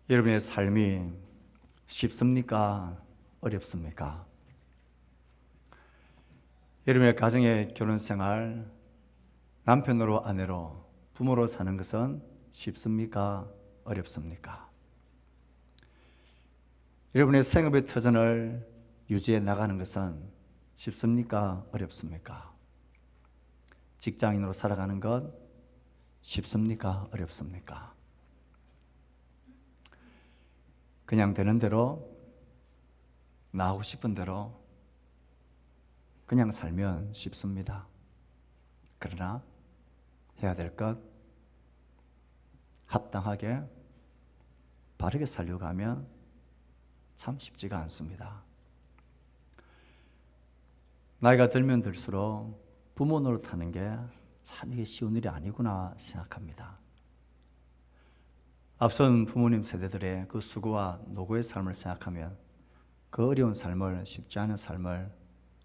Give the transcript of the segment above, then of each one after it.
여러분의 삶이 쉽습니까? 어렵습니까? 여러분의 가정의 결혼 생활, 남편으로 아내로 부모로 사는 것은 쉽습니까? 어렵습니까? 여러분의 생업의 터전을 유지해 나가는 것은 쉽습니까? 어렵습니까? 직장인으로 살아가는 것 쉽습니까? 어렵습니까? 그냥 되는 대로, 나 하고 싶은 대로 그냥 살면 쉽습니다. 그러나 해야 될 것, 합당하게 바르게 살려고 하면 참 쉽지가 않습니다. 나이가 들면 들수록 부모 노릇하는 게 참 이게 쉬운 일이 아니구나 생각합니다. 앞선 부모님 세대들의 그 수고와 노고의 삶을 생각하면 그 어려운 삶을, 쉽지 않은 삶을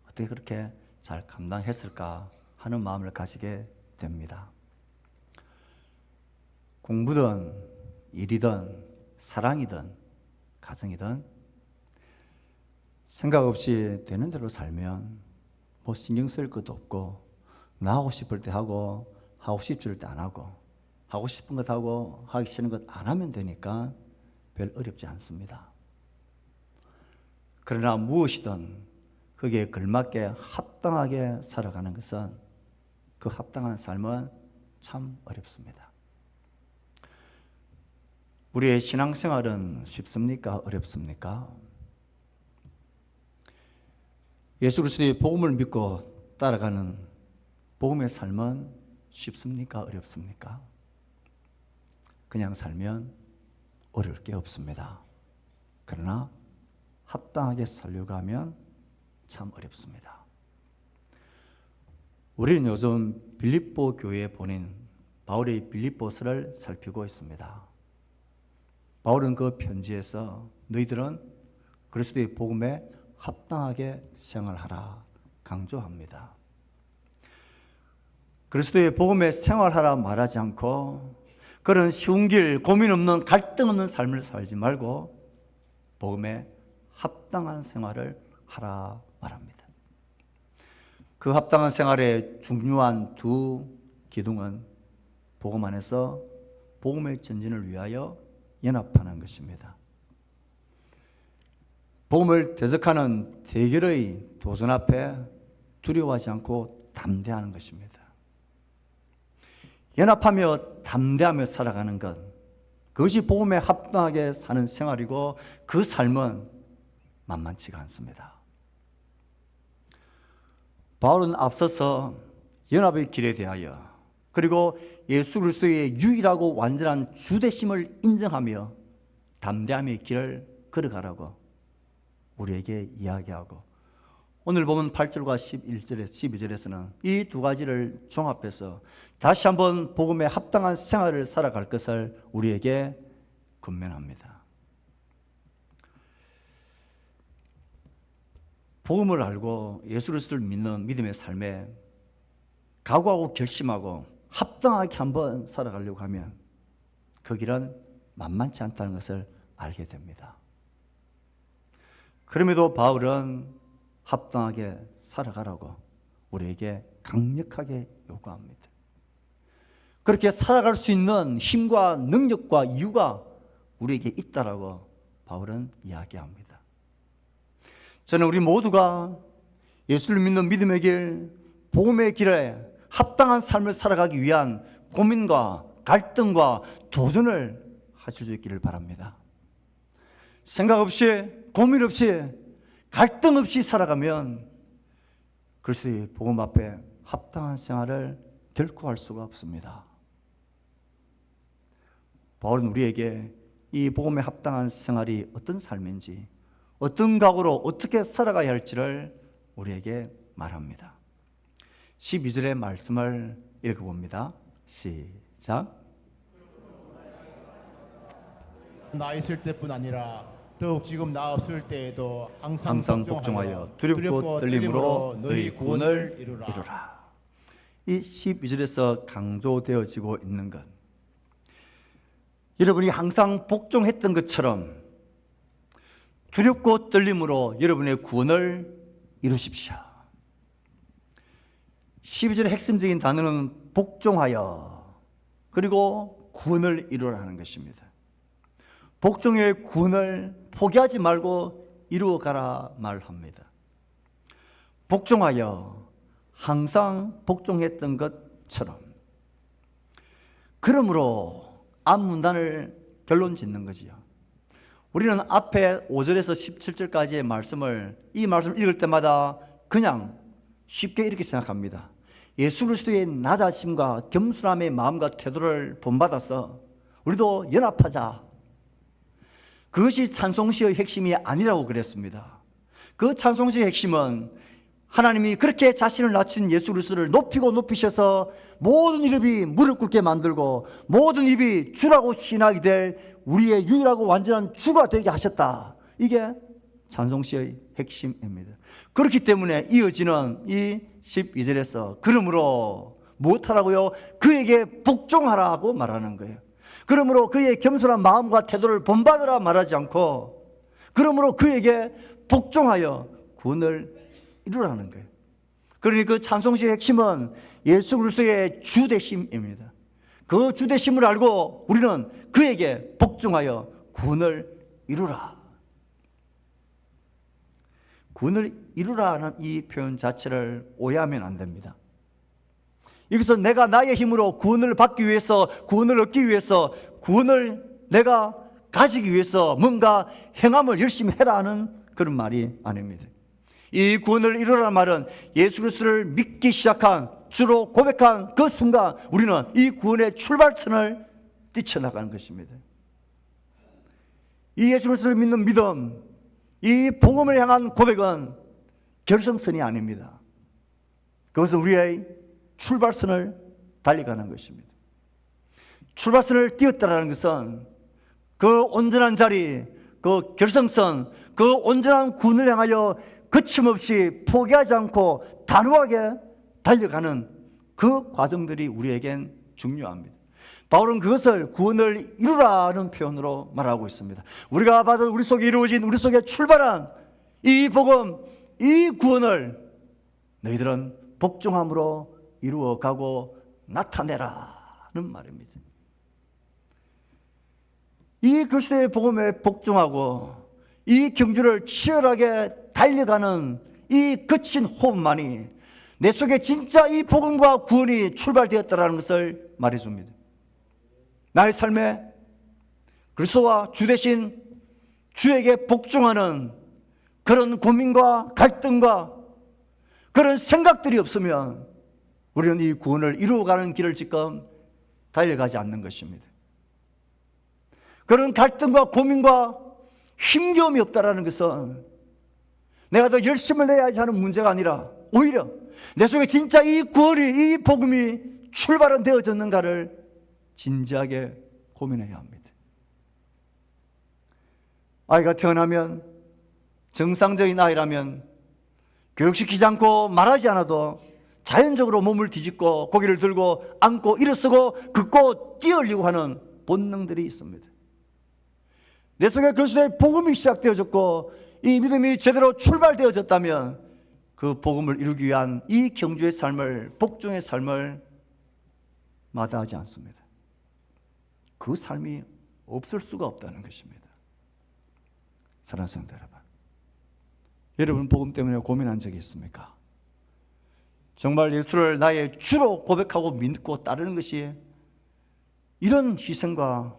어떻게 그렇게 잘 감당했을까 하는 마음을 가지게 됩니다. 공부든 일이든 사랑이든 가정이든 생각 없이 되는 대로 살면 뭐 신경 쓸 것도 없고, 나 하고 싶을 때 하고 하고 싶을 때 안 하고, 하고 싶은 것 하고 하기 싫은 것 안 하면 되니까 별 어렵지 않습니다. 그러나 무엇이든 거기에 걸맞게 합당하게 살아가는 것은, 그 합당한 삶은 참 어렵습니다. 우리의 신앙생활은 쉽습니까? 어렵습니까? 예수 그리스도의 복음을 믿고 따라가는 복음의 삶은 쉽습니까? 어렵습니까? 그냥 살면 어려울 게 없습니다. 그러나 합당하게 살려고 하면 참 어렵습니다. 우리는 요즘 빌립보 교회에 보낸 바울의 빌립보서를 살피고 있습니다. 바울은 그 편지에서 너희들은 그리스도의 복음에 합당하게 생활하라 강조합니다. 그리스도의 복음에 생활하라 말하지 않고 그런 쉬운 길, 고민 없는, 갈등 없는 삶을 살지 말고 복음에 합당한 생활을 하라 말합니다. 그 합당한 생활의 중요한 두 기둥은 복음 안에서 복음의 전진을 위하여 연합하는 것입니다. 복음을 대적하는 대결의 도전 앞에 두려워하지 않고 담대하는 것입니다. 연합하며 담대하며 살아가는 것, 그것이 복음에 합당하게 사는 생활이고 그 삶은 만만치가 않습니다. 바울은 앞서서 연합의 길에 대하여, 그리고 예수 그리스도의 유일하고 완전한 주되심을 인정하며 담대함의 길을 걸어가라고 우리에게 이야기하고, 오늘 보면 8절과 11절에 12절에서는 이 두 가지를 종합해서 다시 한번 복음에 합당한 생활을 살아갈 것을 우리에게 권면합니다. 복음을 알고 예수 그리스도를 믿는 믿음의 삶에 각오하고 결심하고 합당하게 한번 살아가려고 하면 그 길은 만만치 않다는 것을 알게 됩니다. 그럼에도 바울은 합당하게 살아가라고 우리에게 강력하게 요구합니다. 그렇게 살아갈 수 있는 힘과 능력과 이유가 우리에게 있다라고 바울은 이야기합니다. 저는 우리 모두가 예수를 믿는 믿음의 길, 복음의 길에 합당한 삶을 살아가기 위한 고민과 갈등과 도전을 하실 수 있기를 바랍니다. 생각 없이, 고민 없이, 갈등 없이 살아가면 그리스도의 복음 앞에 합당한 생활을 결코 할 수가 없습니다. 바울은 우리에게 이 복음에 합당한 생활이 어떤 삶인지, 어떤 각오로 어떻게 살아가야 할지를 우리에게 말합니다. 12절의 말씀을 읽어봅니다. 시작. 나 있을 때뿐 아니라 더욱 지금 나 없을 때에도 항상 복종하여 두렵고 떨림으로 너희 구원을 이루라. 이 12절에서 강조되어지고 있는 것, 여러분이 항상 복종했던 것처럼 두렵고 떨림으로 여러분의 구원을 이루십시오. 12절의 핵심적인 단어는 복종하여 그리고 구원을 이루라는 것입니다. 복종의 구원을 포기하지 말고 이루어가라 말합니다. 복종하여 항상 복종했던 것처럼. 그러므로 앞문단을 결론 짓는 거지요. 우리는 앞에 5절에서 17절까지의 말씀을 이 말씀을 읽을 때마다 그냥 쉽게 이렇게 생각합니다. 예수 그리스도의 낮아심과 겸손함의 마음과 태도를 본받아서 우리도 연합하자. 그것이 찬송시의 핵심이 아니라고 그랬습니다. 그 찬송시의 핵심은 하나님이 그렇게 자신을 낮춘 예수 그리스도를 높이고 높이셔서 모든 이름이 무릎 꿇게 만들고 모든 입이 주라고 신하게 될 우리의 유일하고 완전한 주가 되게 하셨다. 이게 찬송시의 핵심입니다. 그렇기 때문에 이어지는 이 12절에서 그러므로 무엇하라고요? 그에게 복종하라고 말하는 거예요. 그러므로 그의 겸손한 마음과 태도를 본받으라 말하지 않고 그러므로 그에게 복종하여 구원을 이루라는 거예요. 그러니 그 찬송시의 핵심은 예수 그리스도의 주되심입니다. 그 주되심을 알고 우리는 그에게 복종하여 구원을 이루라. 구원을 이루라는 이 표현 자체를 오해하면 안 됩니다. 여기서 내가 나의 힘으로 구원을 받기 위해서, 구원을 얻기 위해서, 구원을 내가 가지기 위해서 뭔가 행함을 열심히 해라 하는 그런 말이 아닙니다. 이 구원을 이루라는 말은 예수 그리스도를 믿기 시작한, 주로 고백한 그 순간 우리는 이 구원의 출발선을 뛰쳐나가는 것입니다. 이 예수 그리스도를 믿는 믿음, 이 복음을 향한 고백은 결승선이 아닙니다. 그것은 우리의 출발선을 달려가는 것입니다. 출발선을 뛰었다는 것은 그 온전한 자리, 그 결승선, 그 온전한 구원을 향하여 거침없이 포기하지 않고 단호하게 달려가는 그 과정들이 우리에겐 중요합니다. 바울은 그것을 구원을 이루라는 표현으로 말하고 있습니다. 우리가 받은 우리 속에 이루어진 우리 속에 출발한 이 복음, 이 구원을 너희들은 복종함으로 이루어가고 나타내라는 말입니다. 이 그리스도의 복음에 복종하고 이 경주를 치열하게 달려가는 이 거친 호흡만이 내 속에 진짜 이 복음과 구원이 출발되었다는 것을 말해줍니다. 나의 삶에 그리스도와 주 대신 주에게 복종하는 그런 고민과 갈등과 그런 생각들이 없으면 우리는 이 구원을 이루어가는 길을 지금 달려가지 않는 것입니다. 그런 갈등과 고민과 힘겨움이 없다라는 것은 내가 더 열심을 내야지 하는 문제가 아니라 오히려 내 속에 진짜 이 구원이, 이 복음이 출발은 되어졌는가를 진지하게 고민해야 합니다. 아이가 태어나면 정상적인 아이라면 교육시키지 않고 말하지 않아도 자연적으로 몸을 뒤집고 고개를 들고 앉고 일어서고 긋고 뛰어올리고 하는 본능들이 있습니다. 내 속에 그리스도의 복음이 시작되어졌고 이 믿음이 제대로 출발되어졌다면 그 복음을 이루기 위한 이 경주의 삶을, 복종의 삶을 마다하지 않습니다. 그 삶이 없을 수가 없다는 것입니다. 사랑하는 성도 여러분, 여러분 복음 때문에 고민한 적이 있습니까? 정말 예수를 나의 주로 고백하고 믿고 따르는 것이 이런 희생과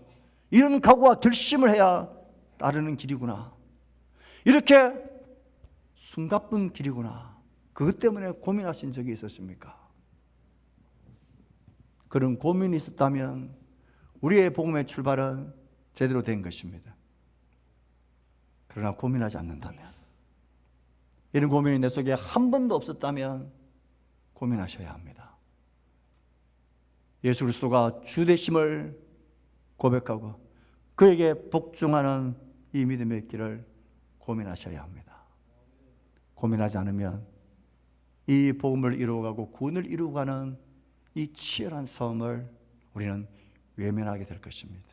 이런 각오와 결심을 해야 따르는 길이구나, 이렇게 숨가쁜 길이구나, 그것 때문에 고민하신 적이 있었습니까? 그런 고민이 있었다면 우리의 복음의 출발은 제대로 된 것입니다. 그러나 고민하지 않는다면, 이런 고민이 내 속에 한 번도 없었다면 고민하셔야 합니다. 예수 그리스도가 주 되심을 고백하고 그에게 복종하는 이 믿음의 길을 고민하셔야 합니다. 고민하지 않으면 이 복음을 이루어가고 구원을 이루어가는 이 치열한 싸움을 우리는 외면하게 될 것입니다.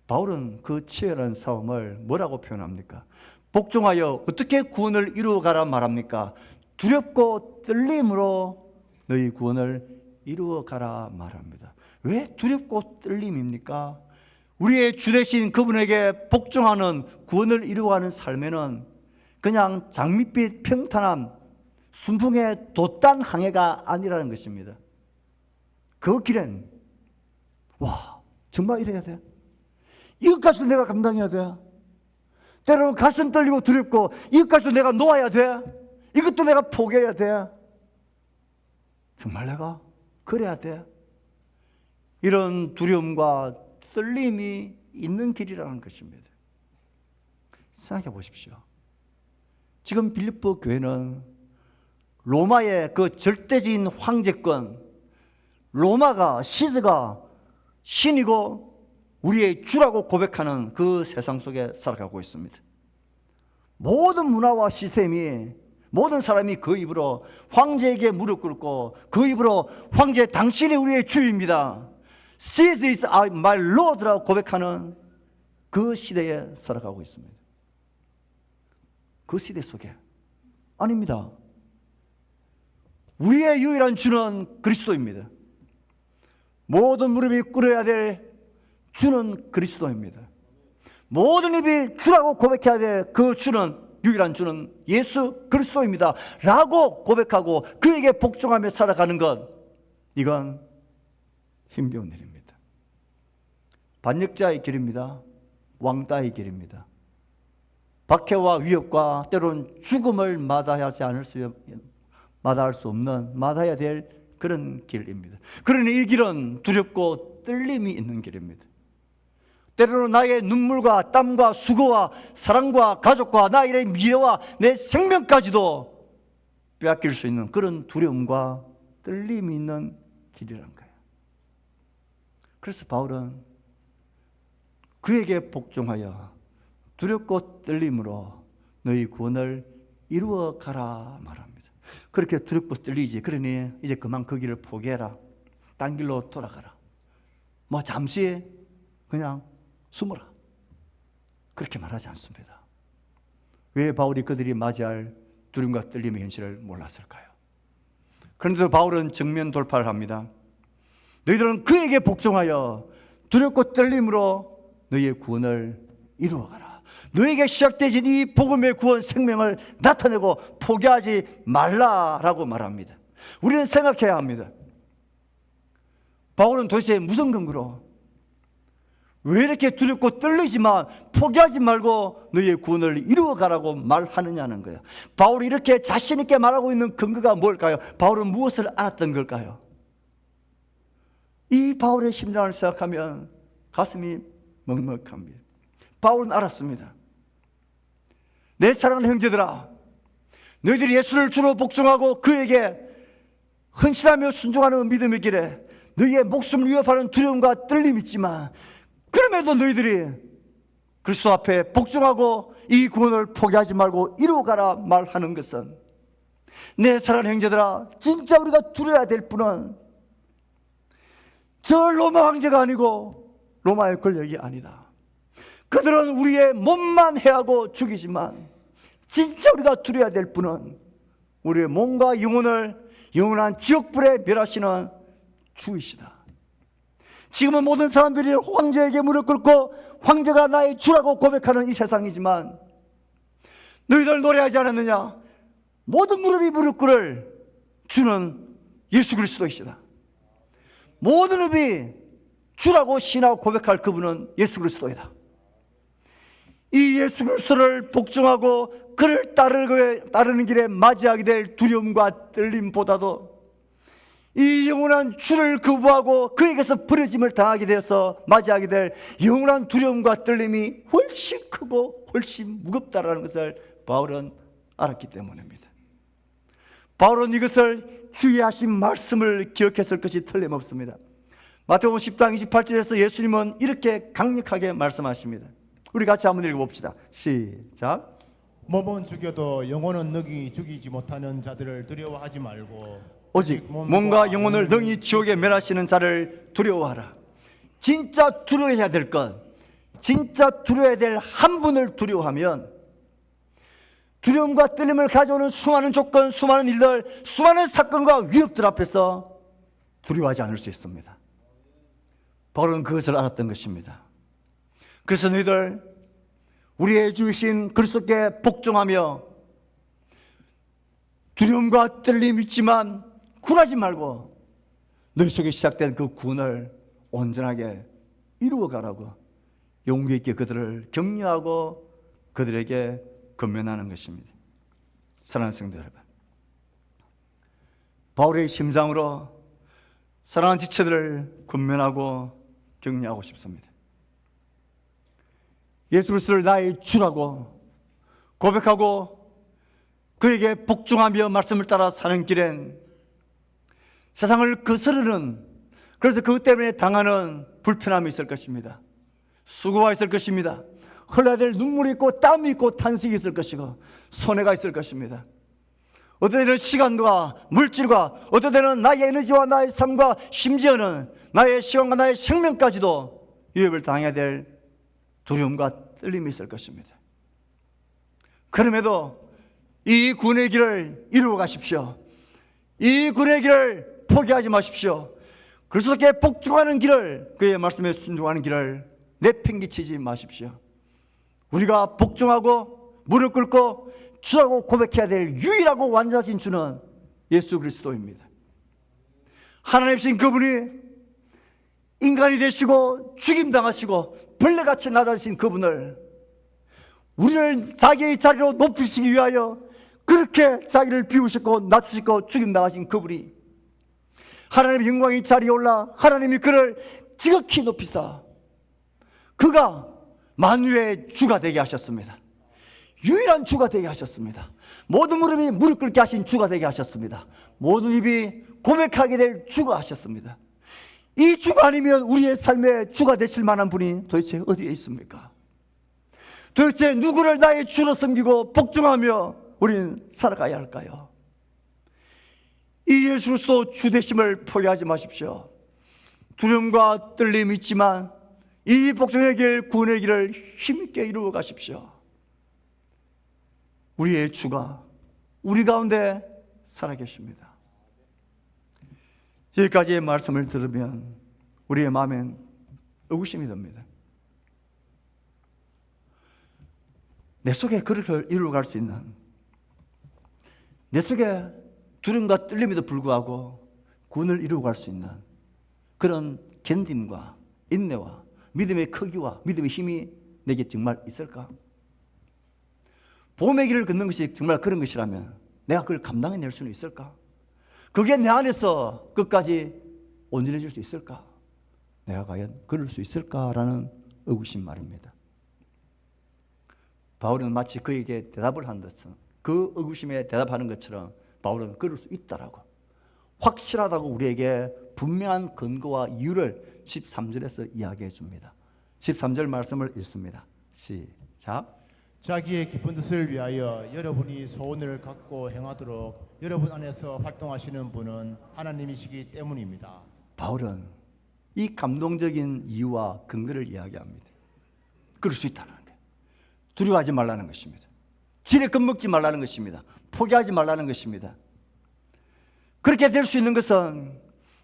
바울은 그 치열한 싸움을 뭐라고 표현합니까? 복종하여 어떻게 구원을 이루어가라 말합니까? 두렵고 떨림으로 너희 구원을 이루어가라 말합니다. 왜 두렵고 떨림입니까? 우리의 주 되신 그분에게 복종하는 구원을 이루어가는 삶에는 그냥 장밋빛 평탄한 순풍의 돛단 항해가 아니라는 것입니다. 그 길엔 와 정말 이래야 돼? 이것까지도 내가 감당해야 돼? 때로는 가슴 떨리고 두렵고 이것까지도 내가 놓아야 돼? 이것도 내가 포기해야 돼? 정말 내가 그래야 돼? 이런 두려움과 떨림이 있는 길이라는 것입니다. 생각해 보십시오. 지금 빌립보 교회는 로마의 그 절대적인 황제권, 로마가 시즈가 신이고 우리의 주라고 고백하는 그 세상 속에 살아가고 있습니다. 모든 문화와 시스템이, 모든 사람이 그 입으로 황제에게 무릎 꿇고 그 입으로 황제 당신이 우리의 주입니다, Caesar is my Lord라고 고백하는 그 시대에 살아가고 있습니다. 그 시대 속에 아닙니다. 우리의 유일한 주는 그리스도입니다. 모든 무릎이 꿇어야 될 주는 그리스도입니다. 모든 입이 주라고 고백해야 될 그 주는, 유일한 주는 예수 그리스도입니다 라고 고백하고 그에게 복종하며 살아가는 것, 이건 힘겨운 일입니다. 반역자의 길입니다. 왕따의 길입니다. 박해와 위협과 때로는 죽음을 마다할 수 없는, 마다해야 될 그런 길입니다. 그러니 이 길은 두렵고 떨림이 있는 길입니다. 때로는 나의 눈물과 땀과 수고와 사랑과 가족과 나의 미래와 내 생명까지도 빼앗길 수 있는 그런 두려움과 떨림이 있는 길이란 거예요. 그래서 바울은 그에게 복종하여 두렵고 떨림으로 너희 구원을 이루어 가라 말합니다. 그렇게 두렵고 떨리지. 그러니 이제 그만 그 길을 포기해라. 딴 길로 돌아가라. 뭐 잠시 그냥 숨어라. 그렇게 말하지 않습니다. 왜 바울이 그들이 맞이할 두려움과 떨림의 현실을 몰랐을까요? 그런데도 바울은 정면 돌파를 합니다. 너희들은 그에게 복종하여 두렵고 떨림으로 너희의 구원을 이루어가라. 너에게 시작되진 이 복음의 구원 생명을 나타내고 포기하지 말라라고 말합니다. 우리는 생각해야 합니다. 바울은 도대체 무슨 근거로, 왜 이렇게 두렵고 떨리지만 포기하지 말고 너희의 구원을 이루어가라고 말하느냐는 거예요. 바울이 이렇게 자신 있게 말하고 있는 근거가 뭘까요? 바울은 무엇을 알았던 걸까요? 이 바울의 심장을 생각하면 가슴이 먹먹합니다. 바울은 알았습니다. 내 사랑하는 형제들아, 너희들이 예수를 주로 복종하고 그에게 헌신하며 순종하는 믿음의 길에 너희의 목숨을 위협하는 두려움과 떨림이 있지만, 그럼에도 너희들이 그리스도 앞에 복종하고 이 구원을 포기하지 말고 이루어가라 말하는 것은, 내 사랑하는 형제들아, 진짜 우리가 두려워야 될 분은 저 로마 황제가 아니고 로마의 권력이 아니다. 그들은 우리의 몸만 해하고 죽이지만 진짜 우리가 두려워야 될 분은 우리의 몸과 영혼을 영원한 지옥불에 멸하시는 주이시다. 지금은 모든 사람들이 황제에게 무릎 꿇고 황제가 나의 주라고 고백하는 이 세상이지만, 너희들 노래하지 않았느냐? 모든 무릎이 무릎 꿇을 주는 예수 그리스도이시다. 모든 입이 주라고 신하고 고백할 그분은 예수 그리스도이다. 이 예수 그리스도를 복종하고 그를 따르는 길에 맞이하게 될 두려움과 떨림보다도 이 영원한 주를 거부하고 그에게서 버려짐을 당하게 되어서 맞이하게 될 영원한 두려움과 떨림이 훨씬 크고 훨씬 무겁다라는 것을 바울은 알았기 때문입니다. 바울은 이것을 주의 하신 말씀을 기억했을 것이 틀림없습니다. 마태복음 10장 28절에서 예수님은 이렇게 강력하게 말씀하십니다. 우리 같이 한번 읽어봅시다. 시작. 몸은 죽여도 영혼은 능히 죽이지 못하는 자들을 두려워하지 말고 오직 몸과 영혼을 능히 지옥에 멸하시는 자를 두려워하라. 진짜 두려워해야 될 것, 진짜 두려워야 될 한 분을 두려워하면 두려움과 떨림을 가져오는 수많은 조건, 수많은 일들, 수많은 사건과 위협들 앞에서 두려워하지 않을 수 있습니다. 바울은 그것을 알았던 것입니다. 그래서 너희들 우리의 주이신 그리스도께 복종하며 두려움과 떨림이 있지만 굴하지 말고 너희 속에 시작된 그 구원을 온전하게 이루어가라고 용기 있게 그들을 격려하고 그들에게 권면하는 것입니다. 사랑하는 성도 여러분, 바울의 심장으로 사랑하는 지체들을 권면하고 격려하고 싶습니다. 예수 그리스도를 나의 주라고 고백하고 그에게 복종하며 말씀을 따라 사는 길엔 세상을 거스르는, 그래서 그것 때문에 당하는 불편함이 있을 것입니다. 수고가 있을 것입니다. 흘러야 될 눈물이 있고 땀이 있고 탄식이 있을 것이고 손해가 있을 것입니다. 어떤 때는 시간과 물질과, 어떤 때는 나의 에너지와 나의 삶과 심지어는 나의 시간과 나의 생명까지도 위협을 당해야 될 두려움과 떨림이 있을 것입니다. 그럼에도 이 구원의 길을 이루어 가십시오. 이 구원의 길을 포기하지 마십시오. 그리스도께 복종하는 길을, 그의 말씀에 순종하는 길을 내팽개치지 마십시오. 우리가 복종하고 무릎 꿇고 주라고 고백해야 될 유일하고 완전하신 주는 예수 그리스도입니다. 하나님이신 그분이 인간이 되시고 죽임당하시고 벌레같이 낮아지신 그분을 우리를 자기의 자리로 높이시기 위하여 그렇게 자기를 비우셨고 낮추시고 죽임당하신 그분이 하나님의 영광의 자리에 올라 하나님이 그를 지극히 높이사 그가 만유의 주가 되게 하셨습니다. 유일한 주가 되게 하셨습니다. 모든 무릎이 무릎 꿇게 하신 주가 되게 하셨습니다. 모든 입이 고백하게 될 주가 하셨습니다. 이 주가 아니면 우리의 삶의 주가 되실 만한 분이 도대체 어디에 있습니까? 도대체 누구를 나의 주로 섬기고 복종하며 우리는 살아가야 할까요? 이 예수 그리스도 주 되심을 포기하지 마십시오. 두려움과 떨림이 있지만 이 복종의 길, 구원의 길을 힘있게 이루어 가십시오. 우리의 주가 우리 가운데 살아계십니다. 여기까지의 말씀을 들으면 우리의 마음엔 의구심이 듭니다. 내 속에 그를 이루어갈 수 있는, 내 속에 두려움과 떨림에도 불구하고 구원을 이루어갈 수 있는 그런 견딤과 인내와 믿음의 크기와 믿음의 힘이 내게 정말 있을까? 복음의 길을 걷는 것이 정말 그런 것이라면 내가 그걸 감당해낼 수는 있을까? 그게 내 안에서 끝까지 온전해질 수 있을까? 내가 과연 그럴 수 있을까라는 의구심 말입니다. 바울은 마치 그에게 대답을 한 것처럼, 그 의구심에 대답하는 것처럼 바울은 그럴 수 있다라고, 확실하다고 우리에게 분명한 근거와 이유를 13절에서 이야기해 줍니다. 13절 말씀을 읽습니다. 시작. 자기의 기쁜 뜻을 위하여 여러분이 소원을 갖고 행하도록 여러분 안에서 활동하시는 분은 하나님이시기 때문입니다. 바울은 이 감동적인 이유와 근거를 이야기합니다. 그럴 수 있다는 게, 두려워하지 말라는 것입니다. 지레 겁먹지 말라는 것입니다. 포기하지 말라는 것입니다. 그렇게 될 수 있는 것은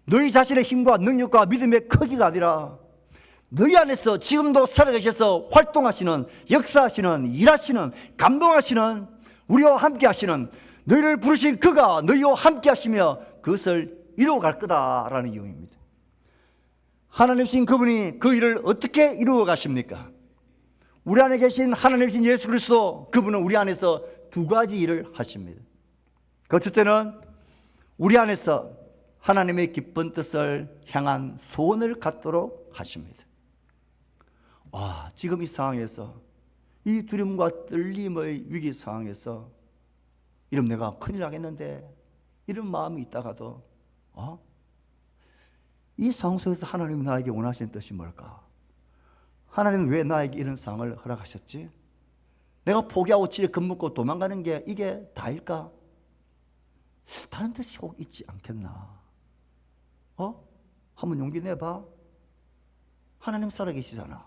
너희 자신의 힘과 능력과 믿음의 크기가 아니라 너희 안에서 지금도 살아계셔서 활동하시는, 역사하시는, 일하시는, 감동하시는, 우리와 함께 하시는, 너희를 부르신 그가 너희와 함께 하시며 그것을 이루어갈 거다라는 이유입니다. 하나님이신 그분이 그 일을 어떻게 이루어 가십니까? 우리 안에 계신 하나님이신 예수 그리스도, 그분은 우리 안에서 두 가지 일을 하십니다. 그 첫째는 우리 안에서 하나님의 기쁜 뜻을 향한 소원을 갖도록 하십니다. 지금 이 상황에서, 이 두려움과 떨림의 위기 상황에서 이러면 내가 큰일 나겠는데 이런 마음이 있다가도 이 상황 속에서 하나님이 나에게 원하시는 뜻이 뭘까? 하나님은 왜 나에게 이런 상황을 허락하셨지? 내가 포기하고 집에 겁먹고 도망가는 게 이게 다일까? 다른 뜻이 꼭 있지 않겠나? 한번 용기 내봐. 하나님 살아계시잖아.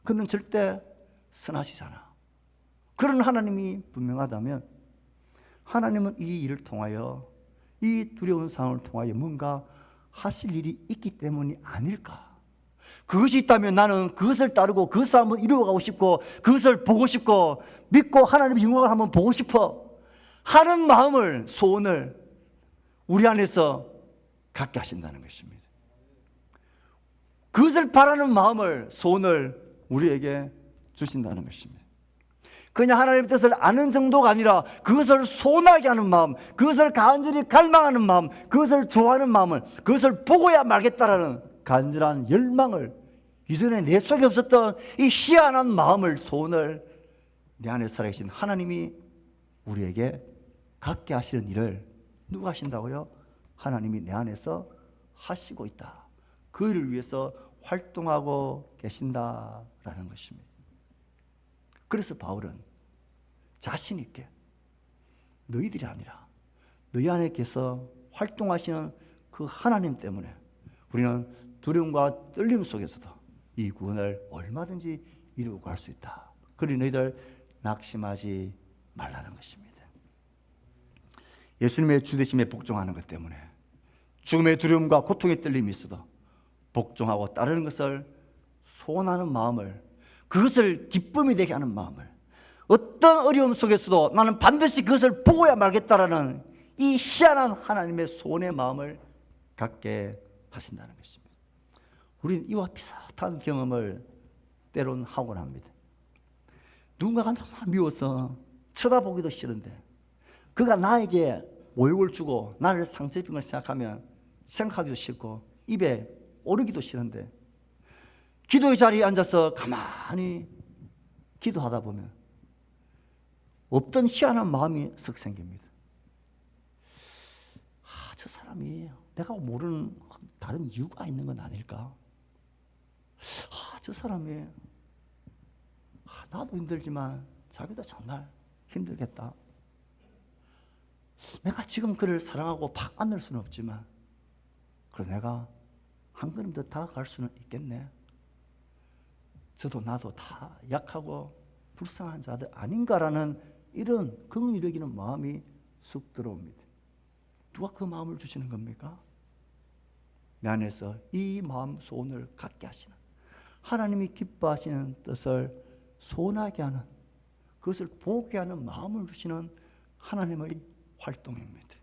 그는 절대 선하시잖아. 그런 하나님이 분명하다면 하나님은 이 일을 통하여, 이 두려운 상황을 통하여 뭔가 하실 일이 있기 때문이 아닐까. 그것이 있다면 나는 그것을 따르고 그것을 한번 이루어가고 싶고 그것을 보고 싶고 믿고 하나님의 영광을 한번 보고 싶어 하는 마음을, 소원을 우리 안에서 갖게 하신다는 것입니다. 그것을 바라는 마음을, 소원을 우리에게 주신다는 것입니다. 그냥 하나님의 뜻을 아는 정도가 아니라 그것을 소원하게 하는 마음, 그것을 간절히 갈망하는 마음, 그것을 좋아하는 마음을, 그것을 보고야 말겠다라는 간절한 열망을, 이전에 내 속에 없었던 이 희한한 마음을, 소원을 내 안에 살아계신 하나님이 우리에게 갖게 하시는 일을 누가 하신다고요? 하나님이 내 안에서 하시고 있다. 그 일을 위해서 활동하고 계신다라는 것입니다. 그래서 바울은 자신 있게 너희들이 아니라 너희 안에서 활동하시는 그 하나님 때문에 우리는 두려움과 떨림 속에서도 이 구원을 얼마든지 이루고 갈 수 있다. 그러니 너희들 낙심하지 말라는 것입니다. 예수님의 주되심에 복종하는 것 때문에 죽음의 두려움과 고통의 떨림이 있어도 복종하고 따르는 것을 소원하는 마음을, 그것을 기쁨이 되게 하는 마음을, 어떤 어려움 속에서도 나는 반드시 그것을 보고야 말겠다라는 이 희한한 하나님의 소원의 마음을 갖게 하신다는 것입니다. 우리는 이와 비슷한 경험을 때론 하곤 합니다. 누군가가 너무 미워서 쳐다보기도 싫은데 그가 나에게 모욕을 주고 나를 상처 입힌 걸 생각하기도 싫고 입에 오르기도 싫은데 기도의 자리에 앉아서 가만히 기도하다 보면 없던 희한한 마음이 썩 생깁니다. 저 사람이 내가 모르는 다른 이유가 있는 건 아닐까? 저 사람이 나도 힘들지만 자기도 정말 힘들겠다. 내가 지금 그를 사랑하고 팍 안을 수는 없지만 그래 내가 한 걸음 더 다가갈 수는 있겠네. 저도 나도 다 약하고 불쌍한 자들 아닌가라는 이런 긍휼히 여기는 마음이 쑥 들어옵니다. 누가 그 마음을 주시는 겁니까? 내 안에서 이 마음 소원을 갖게 하시는, 하나님이 기뻐하시는 뜻을 소원하게 하는, 그것을 보게 하는 마음을 주시는 하나님의 활동입니다.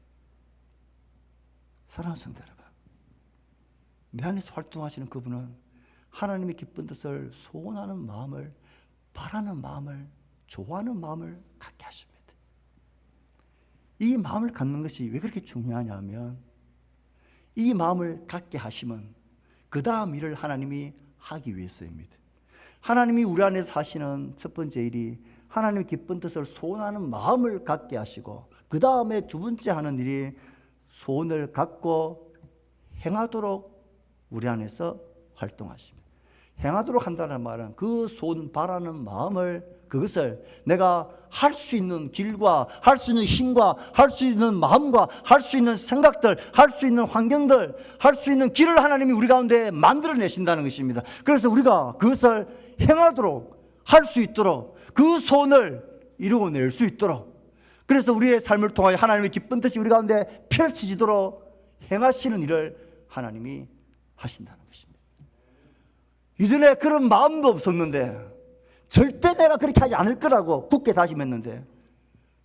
사랑하는 성도 여러분, 내 안에서 활동하시는 그분은 하나님의 기쁜 뜻을 소원하는 마음을, 바라는 마음을, 좋아하는 마음을 갖게 하십니다. 이 마음을 갖는 것이 왜 그렇게 중요하냐면 이 마음을 갖게 하시면 그 다음 일을 하나님이 하기 위해서입니다. 하나님이 우리 안에서 하시는 첫 번째 일이 하나님의 기쁜 뜻을 소원하는 마음을 갖게 하시고 그 다음에 두 번째 하는 일이 소원을 갖고 행하도록 우리 안에서 활동하십니다. 행하도록 한다는 말은 그 소원 바라는 마음을, 그것을 내가 할 수 있는 길과 할 수 있는 힘과 할 수 있는 마음과 할 수 있는 생각들, 할 수 있는 환경들, 할 수 있는 길을 하나님이 우리 가운데 만들어내신다는 것입니다. 그래서 우리가 그것을 행하도록 할 수 있도록 그 소원을 이루어낼 수 있도록, 그래서 우리의 삶을 통하여 하나님의 기쁜 뜻이 우리 가운데 펼쳐지도록 행하시는 일을 하나님이 하신다는 것입니다. 이전에 그런 마음도 없었는데 절대 내가 그렇게 하지 않을 거라고 굳게 다짐했는데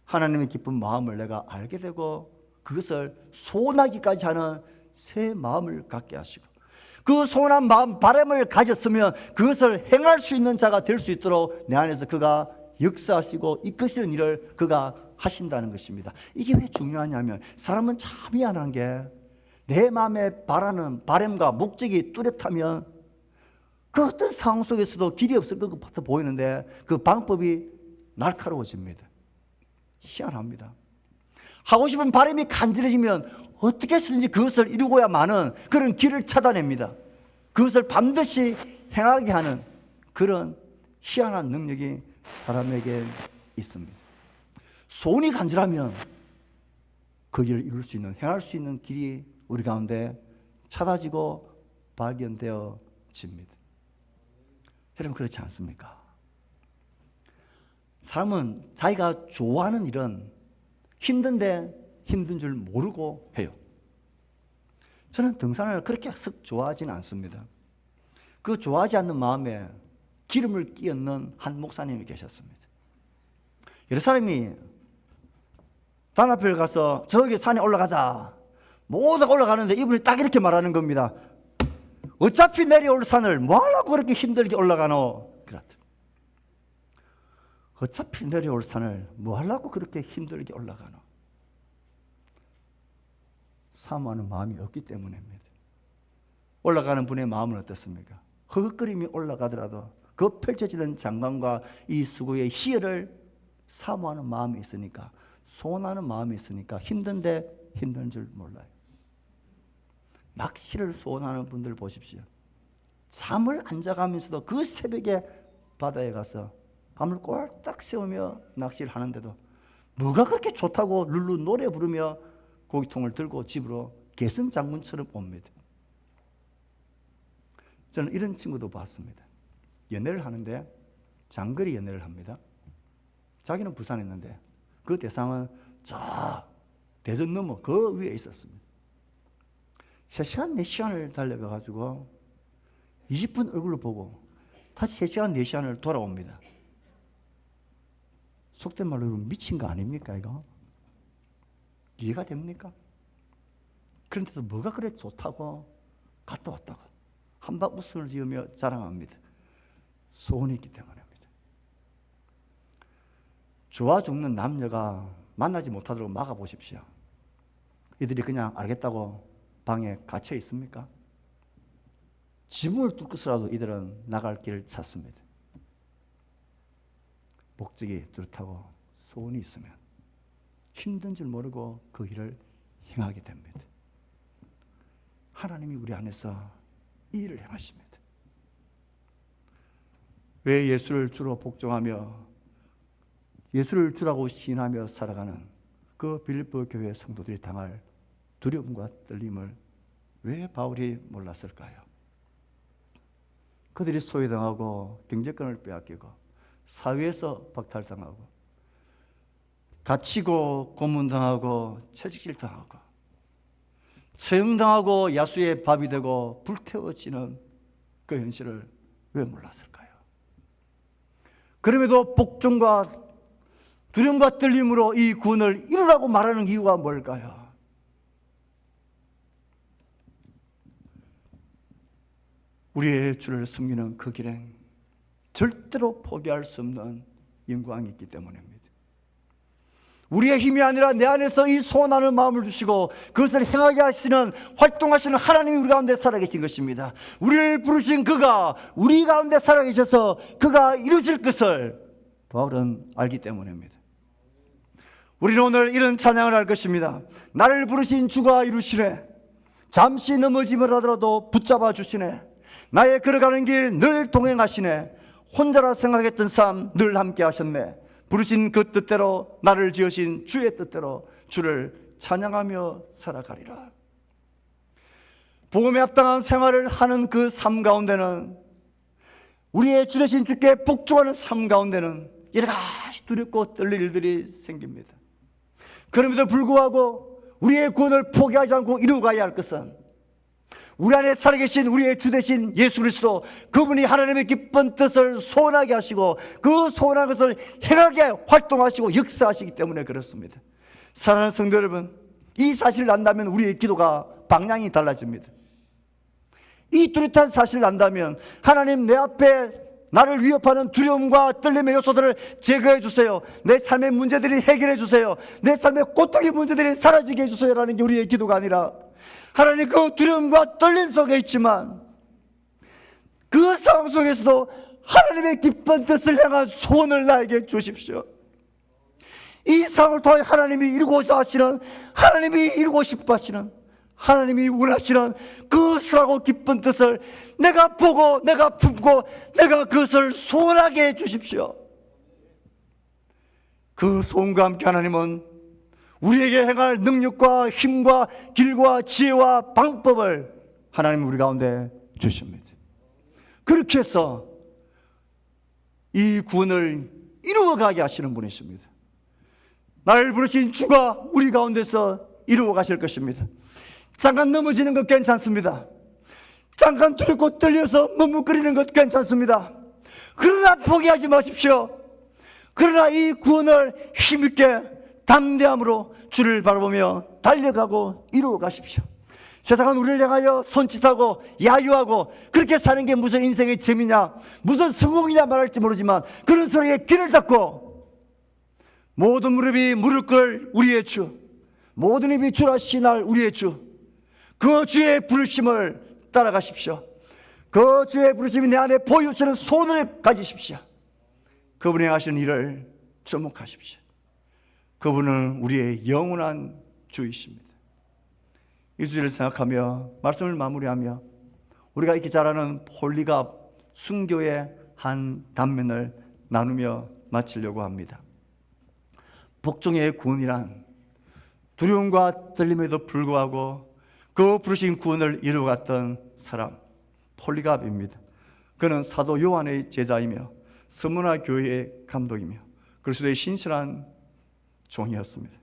하나님의 기쁜 마음을 내가 알게 되고 그것을 소원하기까지 하는 새 마음을 갖게 하시고 그 소원한 마음, 바람을 가졌으면 그것을 행할 수 있는 자가 될 수 있도록 내 안에서 그가 역사하시고 이끄시는 일을 그가 하신다는 것입니다. 이게 왜 중요하냐면 사람은 참 미안한 게 내 마음에 바라는 바람과 목적이 뚜렷하면 그 어떤 상황 속에서도 길이 없을 것 같아 보이는데 그 방법이 날카로워집니다. 희한합니다. 하고 싶은 바람이 간절해지면 어떻게 해서든지 그것을 이루고야만은 그런 길을 찾아냅니다. 그것을 반드시 행하게 하는 그런 희한한 능력이 사람에게 있습니다. 소원이 간절하면 그 길을 이룰 수 있는, 행할 수 있는 길이 우리 가운데 찾아지고 발견되어집니다. 여러분 그렇지 않습니까? 사람은 자기가 좋아하는 일은 힘든데 힘든 줄 모르고 해요. 저는 등산을 그렇게 썩 좋아하지는 않습니다. 그 좋아하지 않는 마음에 기름을 끼얹는 한 목사님이 계셨습니다. 여러 사람이 단합회를 가서 저기 산에 올라가자 모두가 올라가는데 이분이 딱 이렇게 말하는 겁니다. 어차피 내려올 산을 뭐하려고 그렇게 힘들게 올라가노? 그렇다. 어차피 내려올 산을 뭐하려고 그렇게 힘들게 올라가노? 사모하는 마음이 없기 때문입니다. 올라가는 분의 마음은 어떻습니까? 허걱거림이 올라가더라도 그 펼쳐지는 장관과 이 수고의 희열을 사모하는 마음이 있으니까, 소원하는 마음이 있으니까 힘든데 힘든 줄 몰라요. 낚시를 소원하는 분들 보십시오. 잠을 안 자가면서도 그 새벽에 바다에 가서 밤을 꼴딱 세우며 낚시를 하는데도 뭐가 그렇게 좋다고 룰루 노래 부르며 고기통을 들고 집으로 개선장군처럼 옵니다. 저는 이런 친구도 봤습니다. 연애를 하는데 장거리 연애를 합니다. 자기는 부산에 있는데 그 대상은 저 대전 넘어 그 위에 있었습니다. 3시간, 4시간을 달려가가지고 20분 얼굴을 보고 다시 3시간, 4시간을 돌아옵니다. 속된 말로 미친 거 아닙니까 이거? 이해가 됩니까? 그런데도 뭐가 그래 좋다고 갔다 왔다가 한박 웃음을 지으며 자랑합니다. 소원이 있기 때문입니다. 좋아 죽는 남녀가 만나지 못하도록 막아보십시오. 이들이 그냥 알겠다고 방에 갇혀 있습니까? 지붕을 뚫고서라도 이들은 나갈 길을 찾습니다. 목적이 뚜렷하고 소원이 있으면 힘든 줄 모르고 그 길을 행하게 됩니다. 하나님이 우리 안에서 이 일을 행하십니다. 왜 예수를 주로 복종하며 예수를 주라고 시인하며 살아가는 그 빌립보 교회 성도들이 당할 두려움과 떨림을 왜 바울이 몰랐을까요? 그들이 소외당하고 경제권을 빼앗기고 사회에서 박탈당하고 갇히고 고문당하고 채찍질당하고 처형당하고 야수의 밥이 되고 불태워지는 그 현실을 왜 몰랐을까요? 그럼에도 복종과 두려움과 떨림으로 이 구원을 이루라고 말하는 이유가 뭘까요? 우리의 주를 섬기는 그 길엔 절대로 포기할 수 없는 영광이 있기 때문입니다. 우리의 힘이 아니라 내 안에서 이 소원하는 마음을 주시고 그것을 행하게 하시는, 활동하시는 하나님이 우리 가운데 살아계신 것입니다. 우리를 부르신 그가 우리 가운데 살아계셔서 그가 이루실 것을 바울은 알기 때문입니다. 우리는 오늘 이런 찬양을 할 것입니다. 나를 부르신 주가 이루시네. 잠시 넘어짐을 하더라도 붙잡아 주시네. 나의 걸어가는 길 늘 동행하시네. 혼자라 생각했던 삶 늘 함께 하셨네. 부르신 그 뜻대로 나를 지으신 주의 뜻대로 주를 찬양하며 살아가리라. 복음에 합당한 생활을 하는 그 삶 가운데는, 우리의 주 되신 주께 복종하는 삶 가운데는 여러 가지 두렵고 떨릴 일들이 생깁니다. 그럼에도 불구하고 우리의 구원을 포기하지 않고 이루어가야 할 것은 우리 안에 살아계신 우리의 주 되신 예수 그리스도, 그분이 하나님의 기쁜 뜻을 소원하게 하시고 그 소원한 것을 행하게 활동하시고 역사하시기 때문에 그렇습니다. 사랑하는 성도 여러분, 이 사실을 안다면 우리의 기도가 방향이 달라집니다. 이 뚜렷한 사실을 안다면 하나님, 내 앞에 나를 위협하는 두려움과 떨림의 요소들을 제거해 주세요. 내 삶의 문제들이 해결해 주세요. 내 삶의 고통의 문제들이 사라지게 해주세요 라는 게 우리의 기도가 아니라, 하나님 그 두려움과 떨림 속에 있지만 그 상황 속에서도 하나님의 기쁜 뜻을 향한 소원을 나에게 주십시오. 이 상황을 통해 하나님이 이루고자 하시는, 하나님이 이루고 싶어 하시는, 하나님이 원하시는 그 선하고 기쁜 뜻을 내가 보고 내가 품고 내가 그것을 소원하게 해 주십시오. 그 소원과 함께 하나님은 우리에게 행할 능력과 힘과 길과 지혜와 방법을 하나님 우리 가운데 주십니다. 그렇게 해서 이 구원을 이루어가게 하시는 분이십니다. 나를 부르신 주가 우리 가운데서 이루어 가실 것입니다. 잠깐 넘어지는 것 괜찮습니다. 잠깐 두렵고 떨려서 머뭇거리는 것 괜찮습니다. 그러나 포기하지 마십시오. 그러나 이 구원을 힘있게 담대함으로 주를 바라보며 달려가고 이루어 가십시오. 세상은 우리를 향하여 손짓하고 야유하고 그렇게 사는 게 무슨 인생의 재미냐, 무슨 성공이냐 말할지 모르지만 그런 소리에 귀를 닫고 모든 무릎이 무릎 꿇을 우리의 주, 모든 입이 주라 시인할 우리의 주, 그 주의 부르심을 따라가십시오. 그 주의 부르심이 내 안에 보여주시는 손을 가지십시오. 그분이 하시는 일을 주목하십시오. 그분은 우리의 영원한 주이십니다. 이 주를 생각하며 말씀을 마무리하며 우리가 익히 잘 아는 홀리갑 순교의 한 단면을 나누며 마치려고 합니다. 복종의 구원이란 두려움과 떨림에도 불구하고 그 부르신 구원을 이루어갔던 사람 폴리갑입니다. 그는 사도 요한의 제자이며 서문화 교회의 감독이며 그리스도의 신실한 종이었습니다.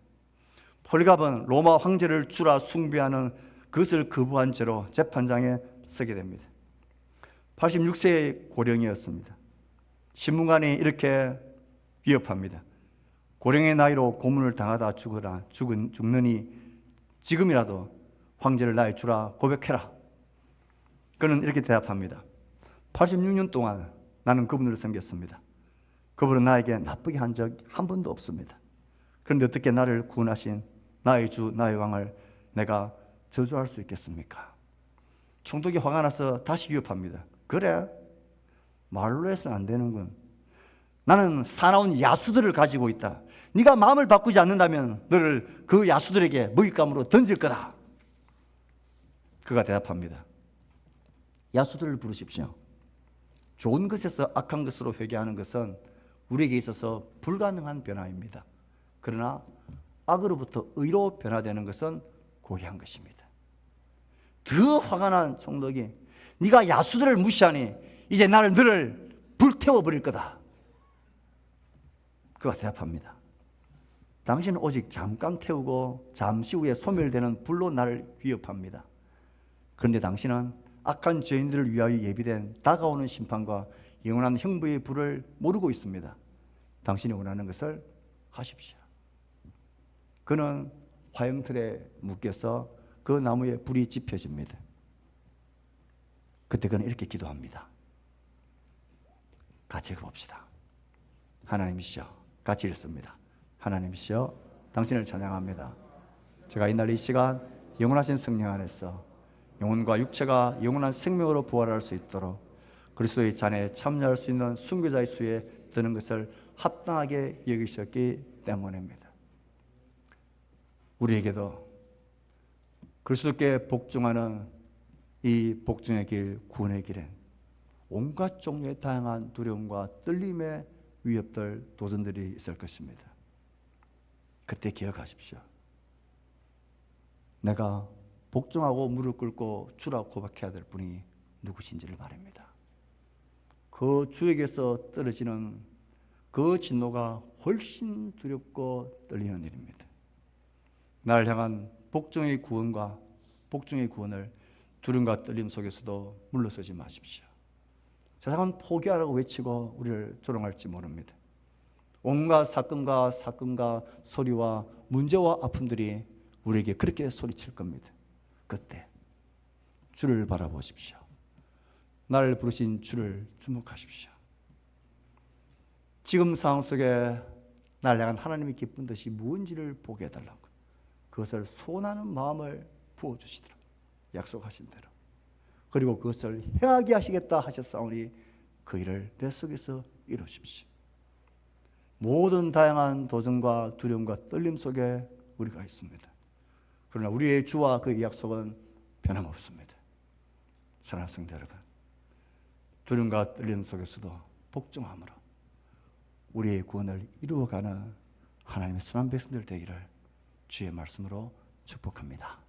폴리갑은 로마 황제를 주라 숭배하는 그것을 거부한 채로 재판장에 서게 됩니다. 86세의 고령이었습니다. 신문관이 이렇게 위협합니다. 고령의 나이로 고문을 당하다 죽느니 지금이라도 황제를 나의 주라 고백해라. 그는 이렇게 대답합니다. 86년 동안 나는 그분을 섬겼습니다. 그분은 나에게 나쁘게 한 적 한 번도 없습니다. 그런데 어떻게 나를 구원하신 나의 주, 나의 왕을 내가 저주할 수 있겠습니까? 총독이 화가 나서 다시 위협합니다. 그래, 말로 해서는 안 되는군. 나는 사나운 야수들을 가지고 있다. 네가 마음을 바꾸지 않는다면 너를 그 야수들에게 먹잇감으로 던질 거다. 그가 대답합니다. 야수들을 부르십시오. 좋은 것에서 악한 것으로 회개하는 것은 우리에게 있어서 불가능한 변화입니다. 그러나 악으로부터 의로 변화되는 것은 고귀한 것입니다. 더 화가 난 총독이 네가 야수들을 무시하니 이제 너를 불태워버릴 거다. 그가 대답합니다. 당신은 오직 잠깐 태우고 잠시 후에 소멸되는 불로 나를 위협합니다. 그런데 당신은 악한 죄인들을 위하여 예비된 다가오는 심판과 영원한 형부의 불을 모르고 있습니다. 당신이 원하는 것을 하십시오. 그는 화염틀에 묶여서 그 나무에 불이 지펴집니다. 그때 그는 이렇게 기도합니다. 같이 읽어봅시다. 하나님이시여, 같이 읽습니다. 하나님이시여, 당신을 찬양합니다. 제가 이날 이 시간 영원하신 성령 안에서 영혼과 육체가 영원한 생명으로 부활할 수 있도록 그리스도의 잔에 참여할 수 있는 순교자의 수에 드는 것을 합당하게 여기셨기 때문입니다. 우리에게도 그리스도께 복종하는 이 복종의 길, 구원의 길엔 온갖 종류의 다양한 두려움과 떨림의 위협들, 도전들이 있을 것입니다. 그때 기억하십시오. 내가 복종하고 무릎 꿇고 주라 고백해야 될 분이 누구신지를 말입니다. 그 주에게서 떨어지는 그 진노가 훨씬 두렵고 떨리는 일입니다. 나를 향한 복종의 구원과 복종의 구원을 두려움과 떨림 속에서도 물러서지 마십시오. 세상은 포기하라고 외치고 우리를 조롱할지 모릅니다. 온갖 사건과 소리와 문제와 아픔들이 우리에게 그렇게 소리칠 겁니다. 그때 주를 바라보십시오. 나를 부르신 주를 주목하십시오. 지금 상황 속에 나를 향한 하나님의 기쁜 뜻이 무엇인지를 보게 해달라고, 그것을 소원하는 마음을 부어주시더라 약속하신 대로, 그리고 그것을 행하게 하시겠다 하셨사오니 그 일을 내 속에서 이루십시오. 모든 다양한 도전과 두려움과 떨림 속에 우리가 있습니다. 그러나 우리의 주와 그의 약속은 변함없습니다. 사랑하는 성도 여러분, 두려움과 떨림 속에서도 복종함으로 우리의 구원을 이루어가는 하나님의 선한 백성들 되기를 주의 말씀으로 축복합니다.